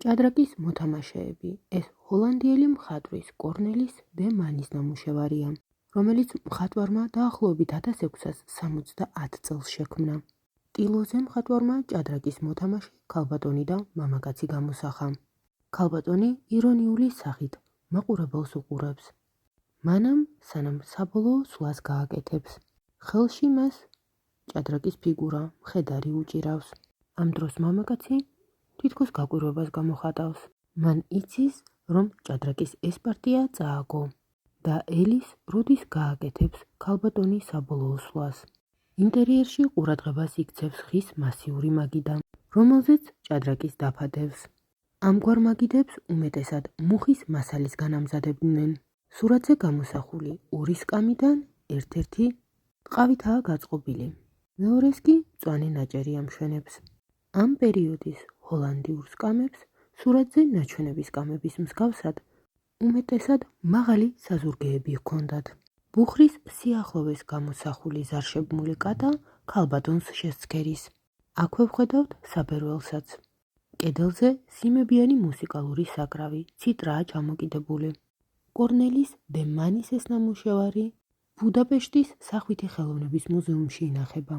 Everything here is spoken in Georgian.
ჭადრაკის მოთამაშეები ეს ჰოლანდიელი მხატვრის კორნელის დე მანის ნამუშევარია, რომელიც მხატვარმა დაახლოებით 1670 წელს შექმნა. ტილოზე მხატვარმა ჭადრაკის მოთამაშე ქალბატონი და მამაკაცი გამოსახა. ქალბატონი ირონიული სახით მაყურებელს უყურებს. მანამ სანამ საბოლოო სვლას გააკეთებს, ხელში მას ჭადრაკის ფიგურა მხედარი უჭირავს. ამ დროს მამაკაცი თითქოს გაკვირვებას გამოხატავს. მან იცის, რომ ჭადრაკის ეს პარტია წააგო და ელის როდის გააკეთებს ქალბატონი საბოლოო სვლას. ინტერიერში ყურადღებას იქცევს ხის მასიური მაგიდა, რომელზეც ჭადრაკის დაფადებს. ამგვარ მაგიდებს უმეტესად მუხის მასალისგან ამზადებდნენ. სურათზე გამოსახული ორი სკამიდან ერთ-ერთი ტყავითაა გაწყობილი, მეორეს კი მწვანე ნაჭერი ამშვენებს. ამ პერიოდის ჰოლანდიურ სკამებს სურათზე ნაჩვენები სკამების მსგავსად უმეტესად მაღალი საზურგეები ჰქონდათ. ბუხრის სიახლოვეს გამოსახული ზარშებმული კატა ქალბატონს შესცქერის. აქვე ვხედავთ საბერველსაც. კედელზე სიმებიანი მუსიკალური საკრავი, ციტრაა ჩამოკიდებული. კორნელის დე მანის ეს ნამუშევარი ბუდაპეშტის სახვითი ხელოვნების მუზეუმში ინახება.